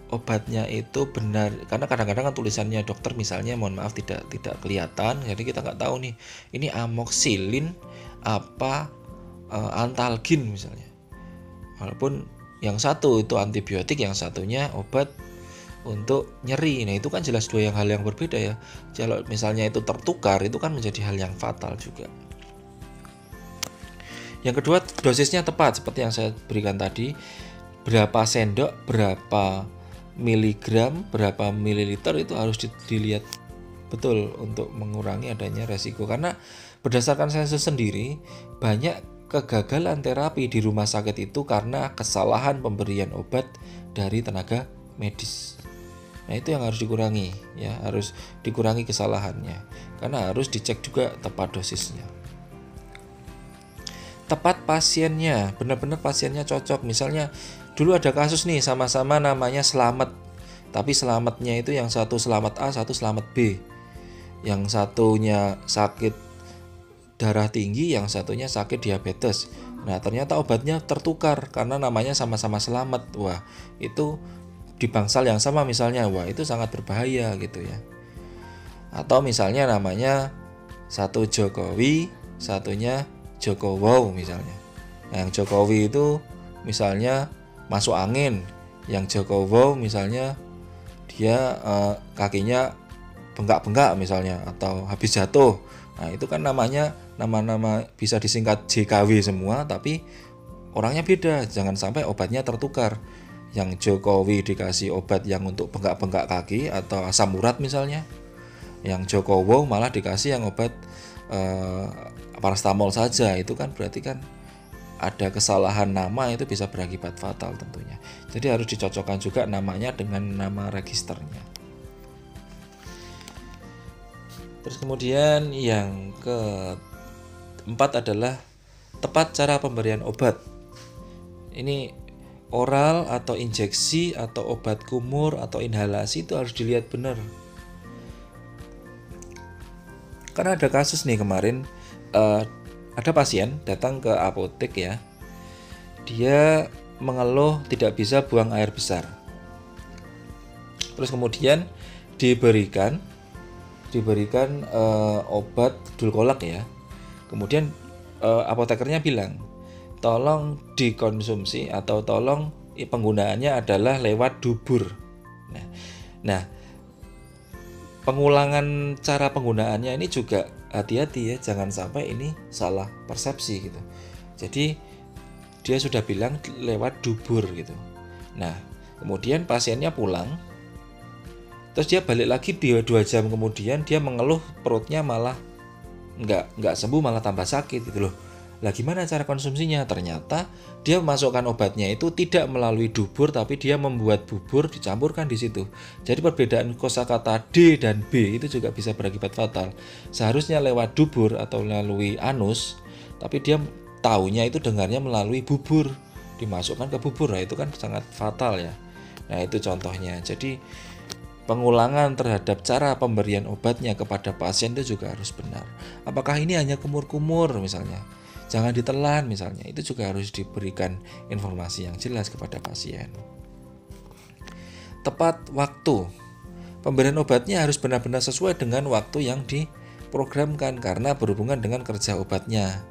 Speaker 1: obatnya itu benar, karena kadang-kadang kan tulisannya dokter misalnya, mohon maaf, tidak kelihatan, jadi kita nggak tahu nih ini amoxicillin apa antalgin misalnya, walaupun yang satu itu antibiotik, yang satunya obat untuk nyeri. Nah itu kan jelas dua hal yang berbeda ya. Kalau misalnya itu tertukar, itu kan menjadi hal yang fatal juga. Yang kedua, dosisnya tepat seperti yang saya berikan tadi. Berapa sendok, berapa miligram, berapa mililiter itu harus dilihat betul untuk mengurangi adanya resiko. Karena berdasarkan sensus sendiri, banyak kegagalan terapi di rumah sakit itu karena kesalahan pemberian obat dari tenaga medis. Nah, itu yang harus dikurangi ya, harus dikurangi kesalahannya. Karena harus dicek juga tepat dosisnya. Tepat pasiennya, benar-benar pasiennya cocok. Misalnya dulu ada kasus nih, sama-sama namanya Slamet, tapi Slametnya itu yang satu Slamet A, satu Slamet B. Yang satunya sakit darah tinggi, yang satunya sakit diabetes. Nah, ternyata obatnya tertukar karena namanya sama-sama Slamet. Wah, itu di bangsal yang sama misalnya, wah itu sangat berbahaya gitu ya. Atau misalnya namanya satu Jokowi, satunya Jokowow misalnya. Yang Jokowi itu misalnya masuk angin, yang Jokowow misalnya dia kakinya bengkak-bengkak misalnya, atau habis jatuh. Nah, itu kan namanya nama-nama bisa disingkat JKW semua, tapi orangnya beda. Jangan sampai obatnya tertukar. Yang Jokowi dikasih obat yang untuk bengkak-bengkak kaki atau asam urat misalnya. Yang Jokowo malah dikasih yang obat paracetamol saja. Itu kan berarti kan ada kesalahan nama, itu bisa berakibat fatal tentunya. Jadi harus dicocokkan juga namanya dengan nama registernya. Terus kemudian yang keempat adalah tepat cara pemberian obat. Ini oral atau injeksi atau obat kumur atau inhalasi itu harus dilihat benar. Karena ada kasus nih kemarin, ada pasien datang ke apotek ya, dia mengeluh tidak bisa buang air besar. Terus kemudian diberikan obat dulkolak ya. Kemudian apotekernya bilang, tolong dikonsumsi atau tolong penggunaannya adalah lewat dubur. Nah, pengulangan cara penggunaannya ini juga hati-hati ya, jangan sampai ini salah persepsi gitu. Jadi dia sudah bilang lewat dubur gitu. Nah, kemudian pasiennya pulang, terus dia balik lagi 2 jam kemudian dia mengeluh perutnya malah nggak sembuh, malah tambah sakit gitu loh. Lah gimana cara konsumsinya? Ternyata dia memasukkan obatnya itu tidak melalui dubur, tapi dia membuat bubur dicampurkan di situ. Jadi perbedaan kosakata D dan B itu juga bisa berakibat fatal. Seharusnya lewat dubur atau melalui anus, tapi dia taunya itu dengarnya melalui bubur, dimasukkan ke bubur. Nah, itu kan sangat fatal ya. Nah, itu contohnya. Jadi pengulangan terhadap cara pemberian obatnya kepada pasien itu juga harus benar. Apakah ini hanya kumur-kumur misalnya? Jangan ditelan misalnya, itu juga harus diberikan informasi yang jelas kepada pasien. Tepat waktu. Pemberian obatnya harus benar-benar sesuai dengan waktu yang diprogramkan karena berhubungan dengan kerja obatnya.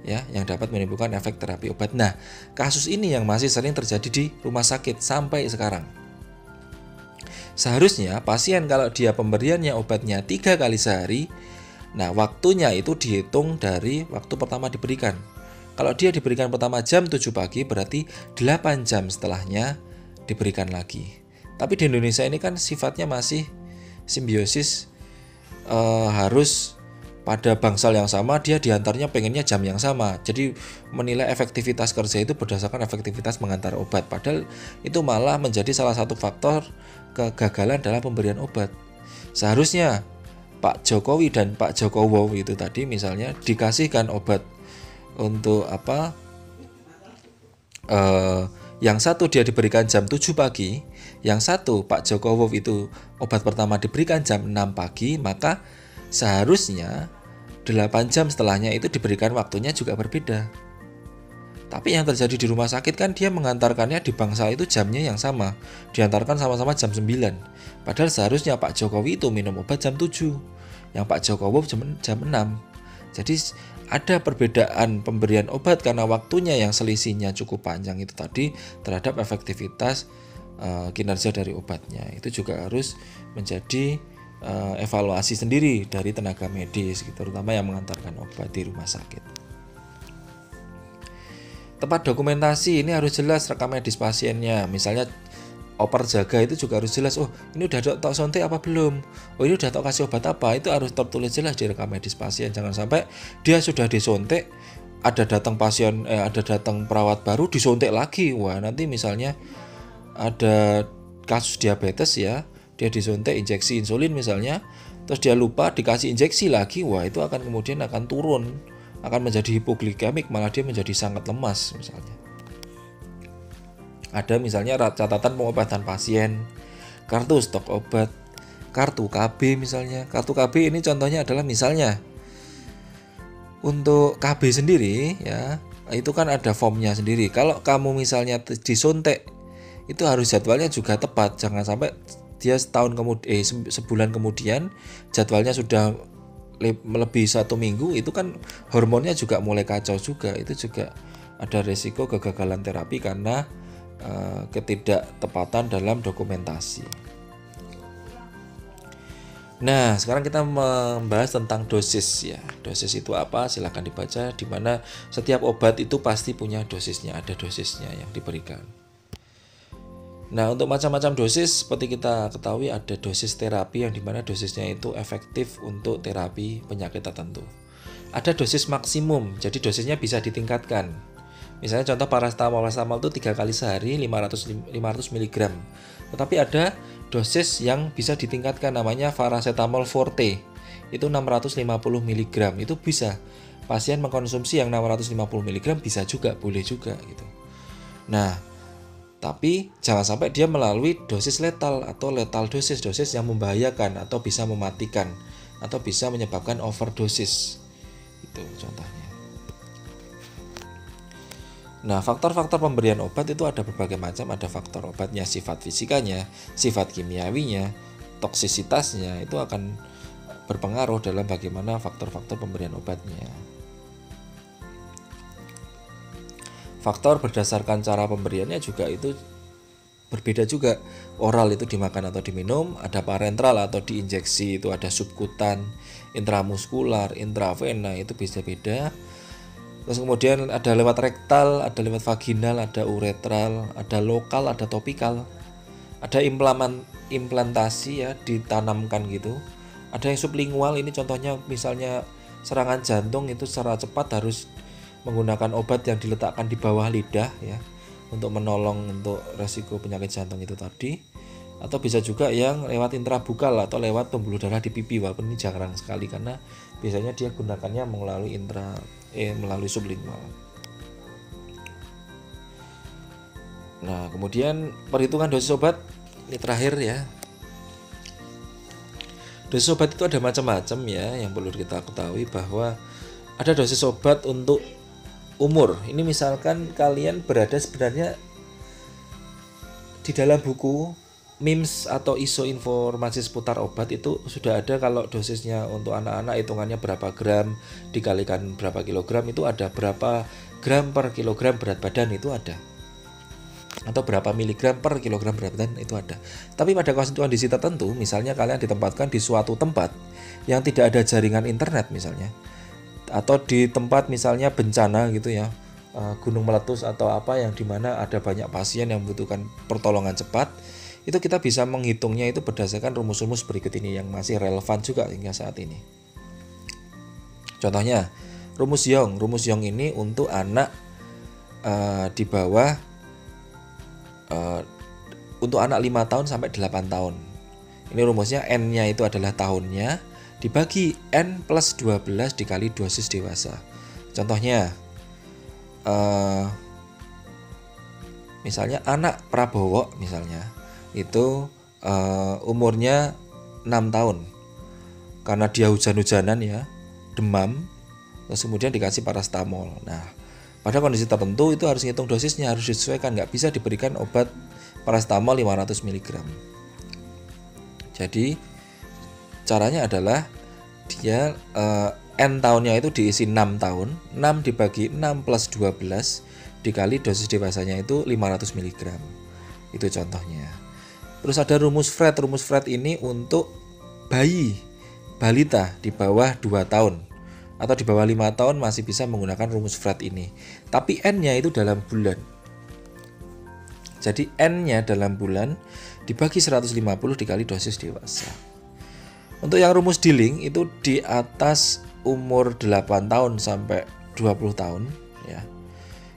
Speaker 1: Ya, yang dapat menimbulkan efek terapi obat. Nah, kasus ini yang masih sering terjadi di rumah sakit sampai sekarang. Seharusnya pasien kalau dia pemberiannya obatnya 3 kali sehari, nah waktunya itu dihitung dari waktu pertama diberikan. Kalau dia diberikan pertama jam 7 pagi, berarti 8 jam setelahnya diberikan lagi. Tapi di Indonesia ini kan sifatnya masih simbiosis, harus pada bangsal yang sama, dia diantarnya pengennya jam yang sama. Jadi menilai efektivitas kerja itu berdasarkan efektivitas mengantar obat. Padahal itu malah menjadi salah satu faktor kegagalan dalam pemberian obat. Seharusnya Pak Jokowi dan Pak Jokowo itu tadi misalnya dikasihkan obat untuk apa? Yang satu dia diberikan jam 7 pagi, yang satu Pak Jokowo itu obat pertama diberikan jam 6 pagi, maka seharusnya 8 jam setelahnya itu diberikan waktunya juga berbeda. Tapi yang terjadi di rumah sakit kan dia mengantarkannya di bangsal itu jamnya yang sama, diantarkan sama-sama jam 9. Padahal seharusnya Pak Jokowi itu minum obat jam 7, yang Pak Jokowi jam 6. Jadi ada perbedaan pemberian obat karena waktunya yang selisihnya cukup panjang itu tadi terhadap efektivitas kinerja dari obatnya. Itu juga harus menjadi evaluasi sendiri dari tenaga medis, terutama yang mengantarkan obat di rumah sakit. tempat dokumentasi ini harus jelas rekam medis pasiennya. Misalnya oper jaga itu juga harus jelas, oh ini udah tok suntik apa belum, oh ini udah tok kasih obat apa, itu harus tertulis jelas di rekam medis pasien. Jangan sampai dia sudah disuntik, ada datang pasien, ada datang perawat baru disuntik lagi. Wah, nanti misalnya ada kasus diabetes ya, dia disuntik injeksi insulin misalnya, terus dia lupa dikasih injeksi lagi, wah itu akan kemudian akan turun, akan menjadi hipoglikemik, malah dia menjadi sangat lemas misalnya. Ada misalnya catatan pengobatan pasien, kartu stok obat, kartu KB misalnya. Kartu KB ini contohnya adalah misalnya untuk KB sendiri ya, itu kan ada formnya sendiri. Kalau kamu misalnya disuntik, itu harus jadwalnya juga tepat. Jangan sampai dia sebulan kemudian jadwalnya sudah melebihi 1 minggu, itu kan hormonnya juga mulai kacau juga. Itu juga ada resiko kegagalan terapi karena ketidaktepatan dalam dokumentasi. Nah, sekarang kita membahas tentang dosis ya. Dosis itu apa? Silahkan dibaca, di mana setiap obat itu pasti punya dosisnya, ada dosisnya yang diberikan. Nah, untuk macam-macam dosis seperti kita ketahui ada dosis terapi yang dimana dosisnya itu efektif untuk terapi penyakit tertentu. Ada dosis maksimum, jadi dosisnya bisa ditingkatkan. Misalnya contoh paracetamol itu 3 kali sehari 500 mg. Tetapi ada dosis yang bisa ditingkatkan, namanya paracetamol forte. Itu 650 mg. Itu bisa. Pasien mengkonsumsi yang 650 mg bisa juga, boleh juga gitu. Nah, tapi jangan sampai dia melalui dosis letal atau lethal dosis yang membahayakan atau bisa mematikan atau bisa menyebabkan overdosis. Itu contohnya. Nah, faktor-faktor pemberian obat itu ada berbagai macam. Ada faktor obatnya, sifat fisikanya, sifat kimiawinya, toksisitasnya, itu akan berpengaruh dalam bagaimana faktor-faktor pemberian obatnya. Faktor berdasarkan cara pemberiannya juga itu berbeda juga. Oral itu dimakan atau diminum, ada parenteral atau diinjeksi, itu ada subkutan, intramuskular, intravena, itu beda-beda. Terus kemudian ada lewat rektal, ada lewat vaginal, ada uretral, ada lokal, ada topikal. Ada implantasi ya, ditanamkan gitu. Ada yang sublingual, ini contohnya misalnya serangan jantung itu secara cepat harus menggunakan obat yang diletakkan di bawah lidah ya, untuk menolong untuk resiko penyakit jantung itu tadi. Atau bisa juga yang lewat intrabukal atau lewat pembuluh darah di pipi, walaupun ini jarang sekali karena biasanya dia gunakannya melalui sublingual. Nah, kemudian perhitungan dosis obat ini terakhir ya. Dosis obat itu ada macam-macam ya, yang perlu kita ketahui bahwa ada dosis obat untuk umur. Ini misalkan kalian berada sebenarnya di dalam buku MIMS atau ISO informasi seputar obat itu sudah ada. Kalau dosisnya untuk anak-anak hitungannya berapa gram dikalikan berapa kilogram, itu ada berapa gram per kilogram berat badan, itu ada. Atau berapa miligram per kilogram berat badan, itu ada. Tapi pada kondisi tertentu, misalnya kalian ditempatkan di suatu tempat yang tidak ada jaringan internet misalnya, atau di tempat misalnya bencana gitu ya, gunung meletus atau apa yang dimana ada banyak pasien yang membutuhkan pertolongan cepat, itu kita bisa menghitungnya itu berdasarkan rumus-rumus berikut ini yang masih relevan juga hingga saat ini. Contohnya rumus Young. Rumus Young ini untuk anak di bawah untuk anak 5 tahun sampai 8 tahun. Ini rumusnya, N-nya itu adalah tahunnya dibagi N plus 12 dikali dosis dewasa. Contohnya misalnya anak Prabowo misalnya itu umurnya 6 tahun. Karena dia hujan-hujanan ya, demam, terus kemudian dikasih paracetamol. Nah, pada kondisi tertentu itu harus ngitung dosisnya, harus disesuaikan, nggak bisa diberikan obat paracetamol 500 mg. Jadi caranya adalah dia N tahunnya itu diisi 6 tahun, 6 dibagi 6 plus 12 dikali dosis dewasanya itu 500 mg. Itu contohnya. Terus ada rumus Fred. Rumus Fred ini untuk balita di bawah 2 tahun atau di bawah 5 tahun masih bisa menggunakan rumus Fred ini. Tapi N-nya itu dalam bulan. Jadi N-nya dalam bulan dibagi 150 dikali dosis dewasa. Untuk yang rumus Dilling itu di atas umur 8 tahun sampai 20 tahun ya.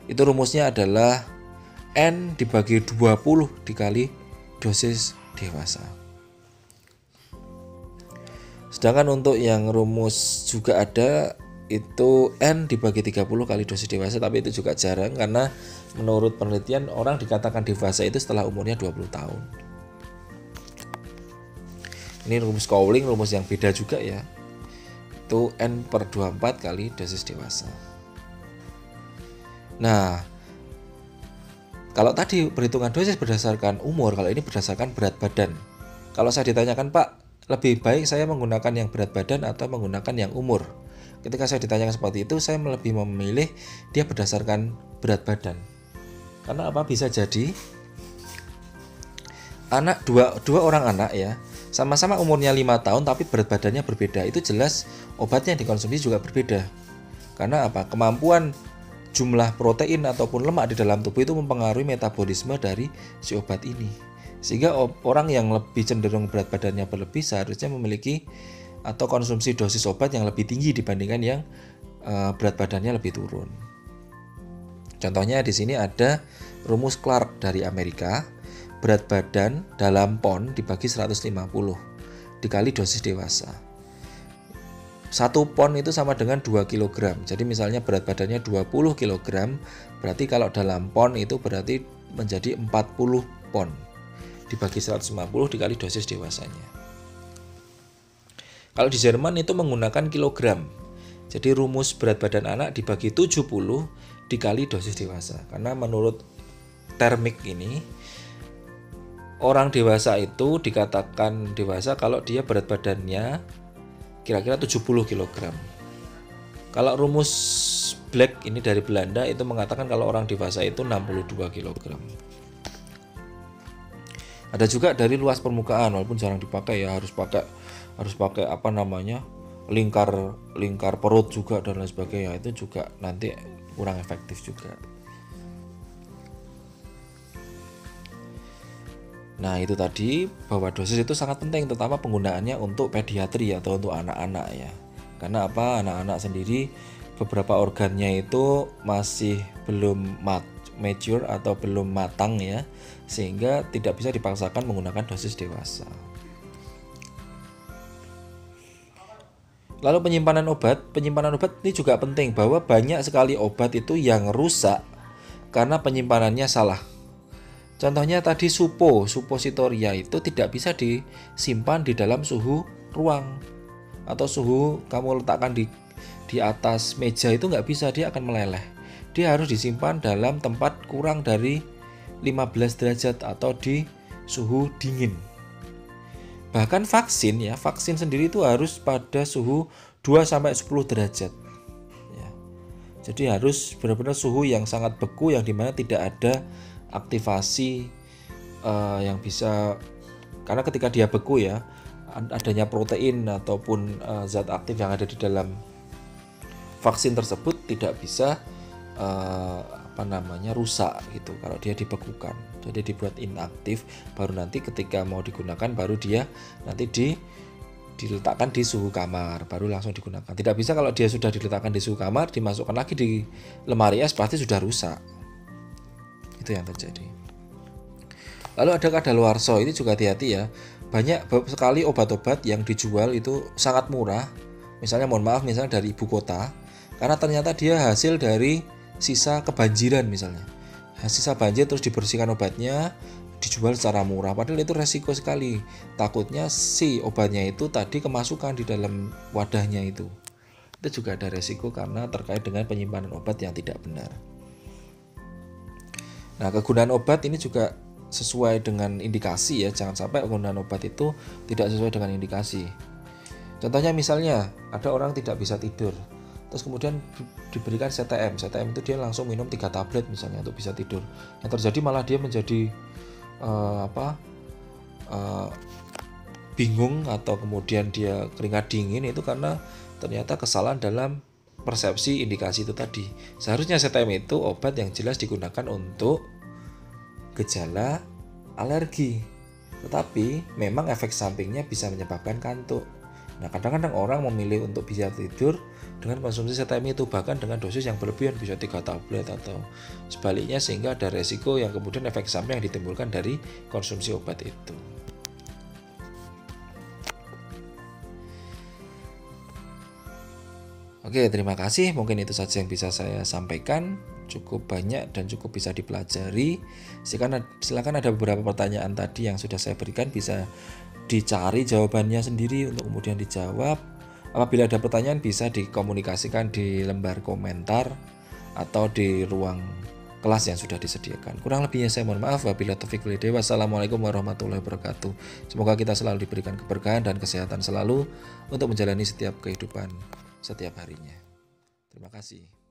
Speaker 1: Itu rumusnya adalah N dibagi 20 dikali dosis dewasa. Sedangkan untuk yang rumus juga ada itu N dibagi 30 kali dosis dewasa, tapi itu juga jarang karena menurut penelitian orang dikatakan dewasa itu setelah umurnya 20 tahun. Ini rumus Cowling, rumus yang beda juga ya. Itu N per 24 kali dosis dewasa. Nah, kalau tadi perhitungan dosis berdasarkan umur, kalau ini berdasarkan berat badan. Kalau saya ditanyakan, Pak, lebih baik saya menggunakan yang berat badan atau menggunakan yang umur? Ketika saya ditanyakan seperti itu, saya lebih memilih dia berdasarkan berat badan. Karena apa? Bisa jadi anak dua orang anak ya, sama-sama umurnya 5 tahun tapi berat badannya berbeda. Itu jelas obatnya yang dikonsumsi juga berbeda. Karena apa? Kemampuan jumlah protein ataupun lemak di dalam tubuh itu mempengaruhi metabolisme dari si obat ini. Sehingga orang yang lebih cenderung berat badannya berlebih seharusnya memiliki atau konsumsi dosis obat yang lebih tinggi dibandingkan yang berat badannya lebih turun. Contohnya di sini ada rumus Clark dari Amerika. Berat badan dalam pon dibagi 150 dikali dosis dewasa. 1 pon itu sama dengan 2 kg. Jadi misalnya berat badannya 20 kg, berarti kalau dalam pon itu berarti menjadi 40 pon. Dibagi 150 dikali dosis dewasanya. Kalau di Jerman itu menggunakan kilogram. Jadi rumus berat badan anak dibagi 70 dikali dosis dewasa. Karena menurut termik ini, orang dewasa itu dikatakan dewasa kalau dia berat badannya kira-kira 70 kg. Kalau rumus Black ini dari Belanda itu mengatakan kalau orang dewasa itu 62 kg. Ada juga dari luas permukaan, walaupun jarang dipakai ya, harus pakai apa namanya, lingkar perut juga dan lain sebagainya. Itu juga nanti kurang efektif juga. Nah, itu tadi bahwa dosis itu sangat penting, terutama penggunaannya untuk pediatri atau untuk anak-anak ya. Karena apa? Anak-anak sendiri beberapa organnya itu masih belum mature atau belum matang ya, sehingga tidak bisa dipaksakan menggunakan dosis dewasa. Lalu penyimpanan obat ini juga penting, bahwa banyak sekali obat itu yang rusak karena penyimpanannya salah. Contohnya tadi suppositoria itu tidak bisa disimpan di dalam suhu ruang atau suhu kamu letakkan di atas meja itu nggak bisa, dia akan meleleh. Dia harus disimpan dalam tempat kurang dari 15 derajat atau di suhu dingin. Bahkan vaksin sendiri itu harus pada suhu 2-10 derajat. Ya. Jadi harus benar-benar suhu yang sangat beku, yang dimana tidak ada aktivasi yang bisa, karena ketika dia beku ya, adanya protein ataupun zat aktif yang ada di dalam vaksin tersebut tidak bisa rusak gitu kalau dia dibekukan. Jadi dibuat inaktif, baru nanti ketika mau digunakan baru dia nanti diletakkan di suhu kamar, baru langsung digunakan. Tidak bisa kalau dia sudah diletakkan di suhu kamar, dimasukkan lagi di lemari es, pasti sudah rusak. Itu yang terjadi. Lalu ada kadaluarsa, ini juga hati-hati ya. Banyak sekali obat-obat yang dijual itu sangat murah. Misalnya dari ibu kota, karena ternyata dia hasil dari sisa kebanjiran misalnya. Sisa banjir terus dibersihkan obatnya, dijual secara murah, padahal itu resiko sekali. Takutnya si obatnya itu tadi kemasukan di dalam wadahnya itu juga ada resiko karena terkait dengan penyimpanan obat yang tidak benar. Nah, kegunaan obat ini juga sesuai dengan indikasi ya, jangan sampai penggunaan obat itu tidak sesuai dengan indikasi. Contohnya misalnya ada orang tidak bisa tidur, terus kemudian diberikan CTM itu dia langsung minum 3 tablet misalnya untuk bisa tidur. Yang terjadi malah dia menjadi bingung atau kemudian dia keringat dingin, itu karena ternyata kesalahan dalam persepsi indikasi itu tadi. Seharusnya CTM itu obat yang jelas digunakan untuk gejala alergi, tetapi memang efek sampingnya bisa menyebabkan kantuk. Nah, kadang-kadang orang memilih untuk bisa tidur dengan konsumsi CTM itu, bahkan dengan dosis yang berlebihan, bisa 3 tablet atau sebaliknya, sehingga ada resiko yang kemudian efek samping yang ditimbulkan dari konsumsi obat itu. Oke, terima kasih. Mungkin itu saja yang bisa saya sampaikan. Cukup banyak dan cukup bisa dipelajari. Silakan ada beberapa pertanyaan tadi yang sudah saya berikan, bisa dicari jawabannya sendiri untuk kemudian dijawab. Apabila ada pertanyaan bisa dikomunikasikan di lembar komentar atau di ruang kelas yang sudah disediakan. Kurang lebihnya saya mohon maaf. Wabillahi taufiq wal hidayah. Wassalamualaikum warahmatullahi wabarakatuh. Semoga kita selalu diberikan keberkahan dan kesehatan selalu untuk menjalani setiap kehidupan setiap harinya. Terima kasih.